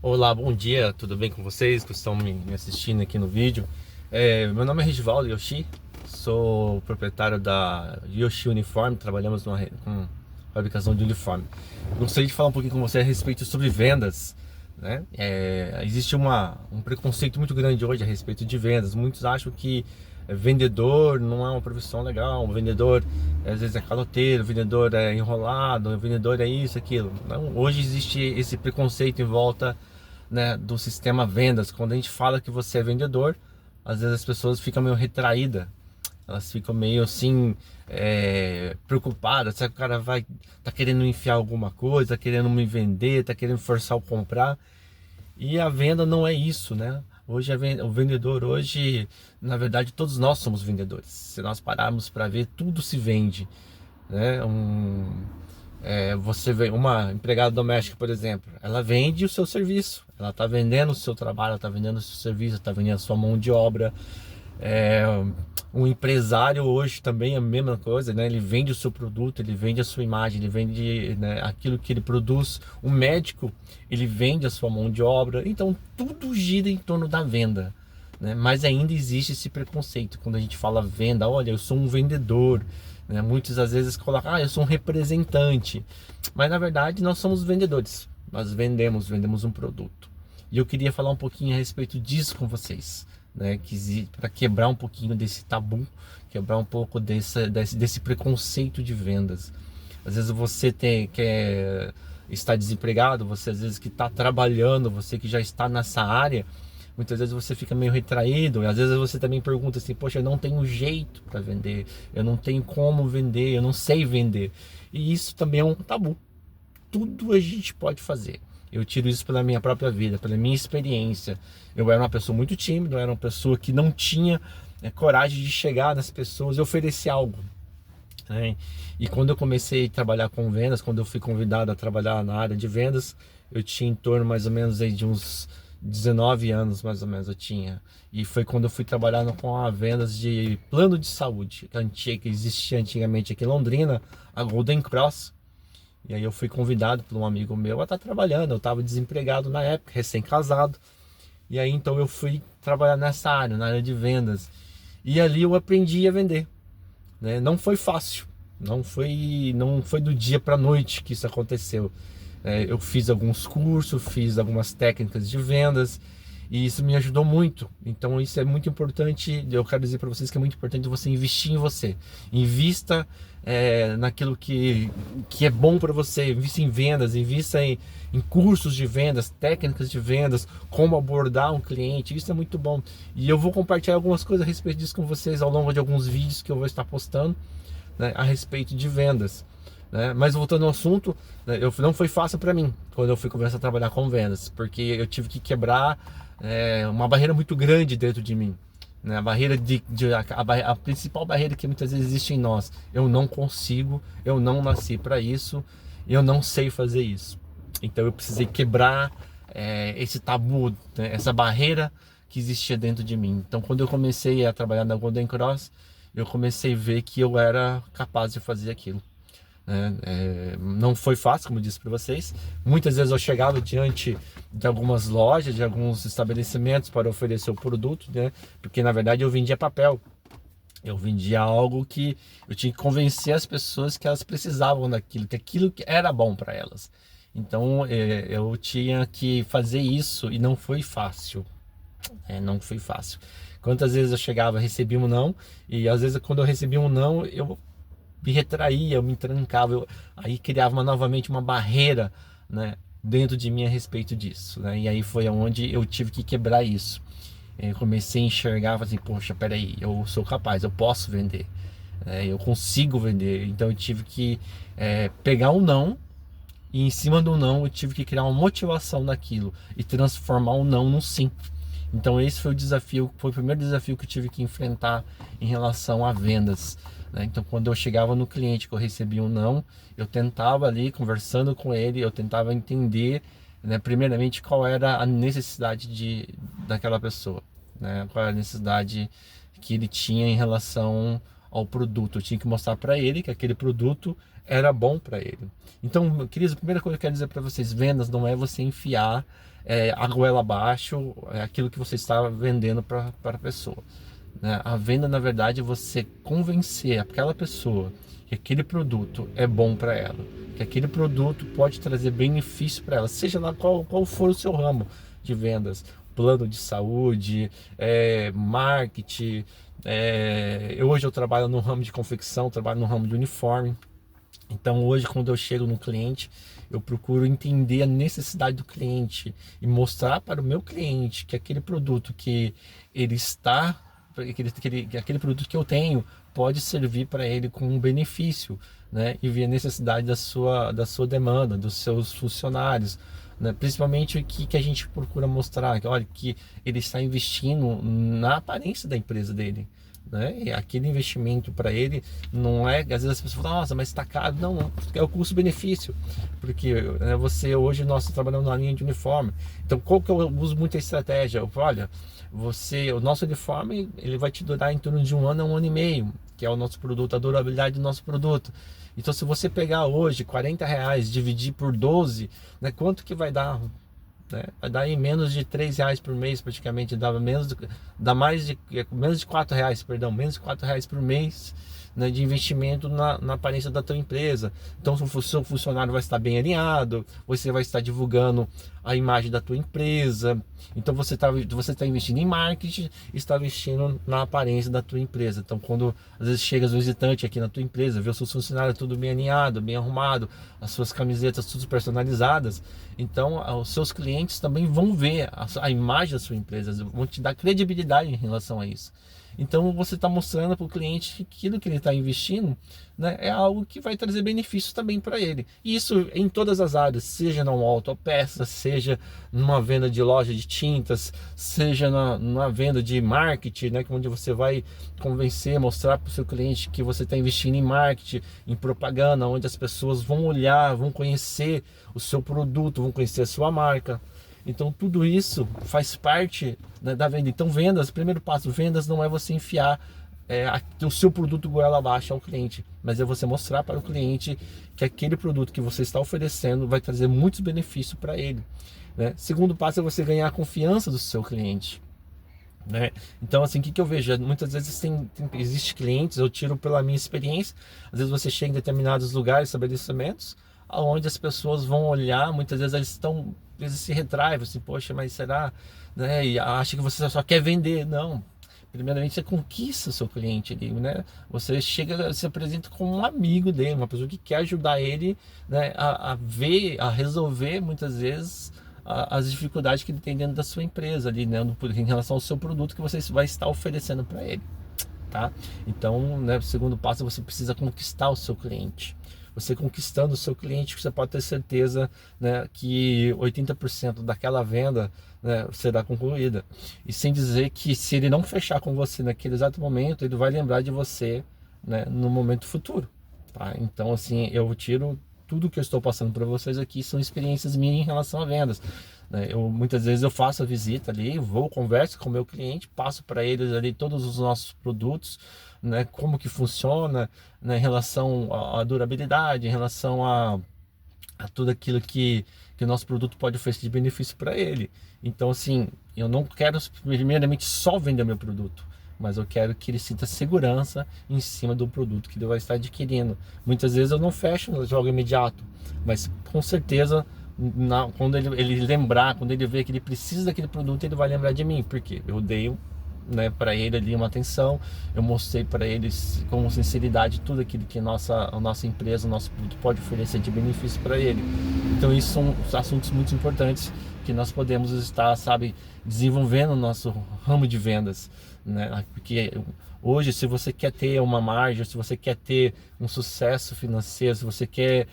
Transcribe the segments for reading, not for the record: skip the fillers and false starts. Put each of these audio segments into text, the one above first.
Olá, bom dia, tudo bem com vocês que estão me assistindo aqui no vídeo? Meu nome é Regivaldo Yoshi, sou proprietário da Yoshi Uniforme, trabalhamos com fabricação de uniforme. Gostaria de falar um pouquinho com você a respeito sobre vendas, né? Existe um preconceito muito grande hoje a respeito de vendas. Muitos acham que vendedor não é uma profissão legal, um vendedor às vezes é caloteiro, o vendedor é enrolado, o vendedor é isso, aquilo. Não, hoje existe esse preconceito em volta, né, do sistema vendas. Quando a gente fala que você é vendedor, às vezes as pessoas ficam meio retraídas, elas ficam meio assim, preocupadas. Será que o cara tá querendo enfiar alguma coisa, tá querendo me vender, tá querendo forçar o comprar? E a venda não é isso, né? Hoje o vendedor hoje, na verdade, todos nós somos vendedores. Se nós pararmos para ver, tudo se vende, né? Você vê uma empregada doméstica, por exemplo, ela vende o seu serviço, ela está vendendo o seu trabalho, ela está vendendo o seu serviço, está vendendo a sua mão de obra. É, um empresário hoje também é a mesma coisa, né? Ele vende o seu produto, ele vende a sua imagem, ele vende, né, aquilo que ele produz. O médico, ele vende a sua mão de obra. Então tudo gira em torno da venda, né? Mas ainda existe esse preconceito quando a gente fala venda. Olha, eu sou um vendedor, né? Muitas às vezes colocam, eu sou um representante. Mas na verdade nós somos vendedores. Nós vendemos um produto. E eu queria falar um pouquinho a respeito disso com vocês, né, para quebrar um pouquinho desse tabu, quebrar um pouco desse preconceito de vendas. Às vezes você quer estar desempregado, você às vezes que está trabalhando, você que já está nessa área, muitas vezes você fica meio retraído, e às vezes você também pergunta assim, poxa, eu não tenho jeito para vender, eu não tenho como vender, eu não sei vender. E isso também é um tabu. Tudo a gente pode fazer. Eu tiro isso pela minha própria vida, pela minha experiência. Eu era uma pessoa muito tímida, eu era uma pessoa que não tinha coragem de chegar nas pessoas e oferecer algo, né? E quando eu comecei a trabalhar com vendas, quando eu fui convidado a trabalhar na área de vendas, eu tinha em torno mais ou menos aí de uns 19 anos, mais ou menos eu tinha. E foi quando eu fui trabalhar com a vendas de plano de saúde, que existia antigamente aqui em Londrina, a Golden Cross. E aí eu fui convidado por um amigo meu a estar trabalhando. Eu estava desempregado na época, recém-casado. E aí então eu fui trabalhar nessa área, na área de vendas. E ali eu aprendi a vender, né? Não foi fácil, não foi do dia para a noite que isso aconteceu. Eu fiz alguns cursos, fiz algumas técnicas de vendas e isso me ajudou muito. Então isso é muito importante. Eu quero dizer para vocês que é muito importante você investir em você. Invista naquilo que é bom para você. Invista em vendas, invista em cursos de vendas, técnicas de vendas, como abordar um cliente. Isso é muito bom. E eu vou compartilhar algumas coisas a respeito disso com vocês ao longo de alguns vídeos que eu vou estar postando, né, a respeito de vendas, né? Mas voltando ao assunto, né, não foi fácil para mim quando eu fui começar a trabalhar com vendas, porque eu tive que quebrar uma barreira muito grande dentro de mim, né? A barreira a principal barreira que muitas vezes existe em nós: eu não consigo, eu não nasci para isso, eu não sei fazer isso. Então eu precisei quebrar esse tabu, né, essa barreira que existia dentro de mim. Então quando eu comecei a trabalhar na Golden Cross, eu comecei a ver que eu era capaz de fazer aquilo, né? Não foi fácil, como eu disse para vocês. Muitas vezes eu chegava diante de algumas lojas, de alguns estabelecimentos para oferecer o produto, né? Porque na verdade eu vendia papel. Eu vendia algo que eu tinha que convencer as pessoas que elas precisavam daquilo, que aquilo que era bom para elas. Então eu tinha que fazer isso e não foi fácil. Não foi fácil. Quantas vezes eu chegava, recebia um não, e às vezes quando eu recebia um não, eu me retraía, eu me trancava, aí criava novamente uma barreira, né, dentro de mim a respeito disso, né? E aí foi onde eu tive que quebrar isso. Eu comecei a enxergar, falei assim, poxa, peraí, eu sou capaz, eu posso vender, eu consigo vender. Então eu tive que pegar um não, e em cima do não eu tive que criar uma motivação naquilo e transformar o não num sim. Então esse foi o desafio, foi o primeiro desafio que eu tive que enfrentar em relação a vendas, né? Então quando eu chegava no cliente que eu recebia um não, eu tentava ali, conversando com ele, eu tentava entender, né, primeiramente qual era a necessidade daquela pessoa, né? Qual era a necessidade que ele tinha em relação ao produto. Eu tinha que mostrar para ele que aquele produto era bom para ele. Então, queridos, a primeira coisa que eu quero dizer para vocês, vendas não é você enfiar a goela abaixo aquilo que você está vendendo para a pessoa, né? A venda, na verdade, é você convencer aquela pessoa que aquele produto é bom para ela, que aquele produto pode trazer benefício para ela, seja lá qual for o seu ramo de vendas, plano de saúde, marketing. Hoje eu trabalho no ramo de confecção, trabalho no ramo de uniforme. Então hoje, quando eu chego no cliente, eu procuro entender a necessidade do cliente e mostrar para o meu cliente que aquele produto que ele está, que aquele produto que eu tenho pode servir para ele com um benefício, né? E ver a necessidade da sua demanda, dos seus funcionários, né? Principalmente o que a gente procura mostrar, que olha, que ele está investindo na aparência da empresa dele, né? E aquele investimento para ele não é, às vezes as pessoas falam, nossa, mas está caro. Não, é o custo-benefício, porque né, hoje nós trabalhamos na linha de uniforme. Então qual que eu uso muita estratégia? Eu falo, olha, o nosso uniforme ele vai te durar em torno de 1 ano a 1 ano e meio, que é o nosso produto, a durabilidade do nosso produto. Então se você pegar hoje R$ 40, dividir por 12, né, quanto que vai dar? Né? Vai dar em menos de R$ 3 por mês, praticamente, dá menos de R$ 4, perdão, menos de R$ 4 por mês, né, de investimento na aparência da tua empresa. Então o seu funcionário vai estar bem alinhado, você vai estar divulgando a imagem da tua empresa. Então você tá investindo em marketing, está investindo na aparência da tua empresa. Então quando às vezes chega os visitantes aqui na tua empresa, vê os seus funcionários tudo bem alinhado, bem arrumado, as suas camisetas tudo personalizadas, então os seus clientes também vão ver a imagem da sua empresa, vão te dar credibilidade em relação a isso. Então você está mostrando para o cliente que aquilo que ele está investindo, né, é algo que vai trazer benefícios também para ele. E isso em todas as áreas, seja numa autopeça, seja numa venda de loja de tintas, seja numa venda de marketing, né, onde você vai convencer, mostrar para o seu cliente que você está investindo em marketing, em propaganda, onde as pessoas vão olhar, vão conhecer o seu produto, vão conhecer a sua marca. Então tudo isso faz parte, né, da venda. Então vendas, primeiro passo, vendas não é você enfiar o seu produto goela abaixo ao cliente, mas é você mostrar para o cliente que aquele produto que você está oferecendo vai trazer muitos benefícios para ele, né? Segundo passo é você ganhar a confiança do seu cliente, né? Então assim, o que eu vejo? Muitas vezes existe clientes, eu tiro pela minha experiência, às vezes você chega em determinados lugares, estabelecimentos, onde as pessoas vão olhar, muitas vezes eles estão, às vezes se retraem, assim, poxa, mas será, né? E acha que você só quer vender. Não, primeiramente você conquista o seu cliente ali, né? Você chega, se apresenta como um amigo dele, uma pessoa que quer ajudar ele, né, a resolver muitas vezes as dificuldades que ele tem dentro da sua empresa ali, né, em relação ao seu produto que você vai estar oferecendo para ele, tá? Então, né, o segundo passo, você precisa conquistar o seu cliente. Você conquistando o seu cliente, você pode ter certeza, né, que 80% daquela venda, né, será concluída. E sem dizer que se ele não fechar com você naquele exato momento, ele vai lembrar de você, né, no momento futuro, tá? Então assim, eu tiro tudo que eu estou passando para vocês aqui são experiências minhas em relação a vendas, né? Muitas vezes eu faço a visita ali, converso com o meu cliente, passo para eles ali todos os nossos produtos, né, como que funciona, né, em relação à durabilidade, em relação a tudo aquilo que o nosso produto pode oferecer de benefício para ele. Então assim, eu não quero primeiramente só vender meu produto, mas eu quero que ele sinta segurança em cima do produto que ele vai estar adquirindo. Muitas vezes eu não fecho no jogo imediato, mas com certeza quando ele lembrar, quando ele ver que ele precisa daquele produto, ele vai lembrar de mim, porque eu dei, né, para ele ali uma atenção, eu mostrei para eles com sinceridade tudo aquilo que a nossa empresa, o nosso produto pode oferecer de benefício para ele. Então isso são assuntos muito importantes que nós podemos estar, sabe, desenvolvendo no nosso ramo de vendas, né? Porque hoje, se você quer ter uma margem, se você quer ter um sucesso financeiro, se você quer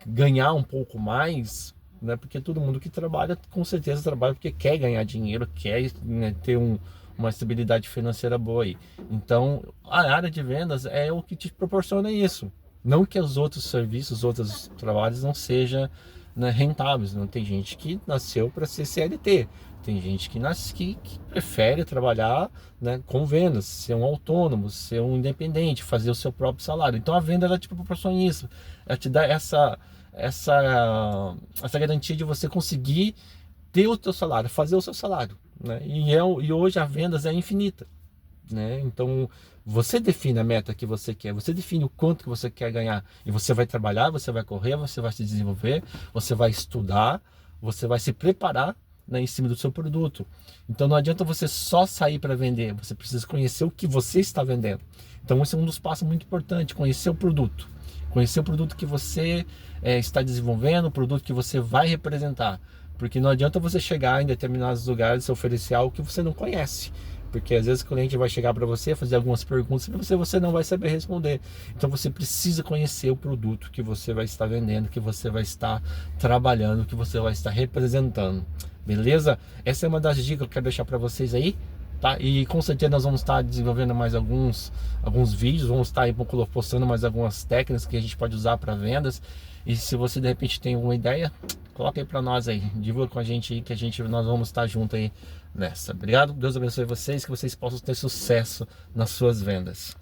ganhar um pouco mais, né? Porque todo mundo que trabalha, com certeza trabalha porque quer ganhar dinheiro, quer, né, ter uma estabilidade financeira boa aí. Então a área de vendas é o que te proporciona isso. Não que os outros serviços, os outros trabalhos não seja, né, rentáveis. Não tem gente que nasceu para ser CLT. Tem gente que prefere trabalhar, né, com vendas, ser um autônomo, ser um independente, fazer o seu próprio salário. Então a venda ela te proporciona isso, ela te dá essa garantia de você conseguir ter o seu salário, fazer o seu salário, né? E hoje a vendas é infinita, né? Então você define a meta que você quer, você define o quanto que você quer ganhar e você vai trabalhar, você vai correr, você vai se desenvolver, você vai estudar, você vai se preparar, né, em cima do seu produto. Então não adianta você só sair para vender, você precisa conhecer o que você está vendendo. Então esse é um dos passos muito importantes, conhecer o produto que você está desenvolvendo, o produto que você vai representar. Porque não adianta você chegar em determinados lugares e oferecer algo que você não conhece. Porque às vezes o cliente vai chegar para você, fazer algumas perguntas para você não vai saber responder. Então você precisa conhecer o produto que você vai estar vendendo, que você vai estar trabalhando, que você vai estar representando. Beleza? Essa é uma das dicas que eu quero deixar para vocês aí. Tá? E com certeza nós vamos estar desenvolvendo mais alguns vídeos, vamos estar aí postando mais algumas técnicas que a gente pode usar para vendas. E se você de repente tem alguma ideia, coloca aí para nós aí, divulga com a gente aí que nós vamos estar junto aí nessa. Obrigado, Deus abençoe vocês, que vocês possam ter sucesso nas suas vendas.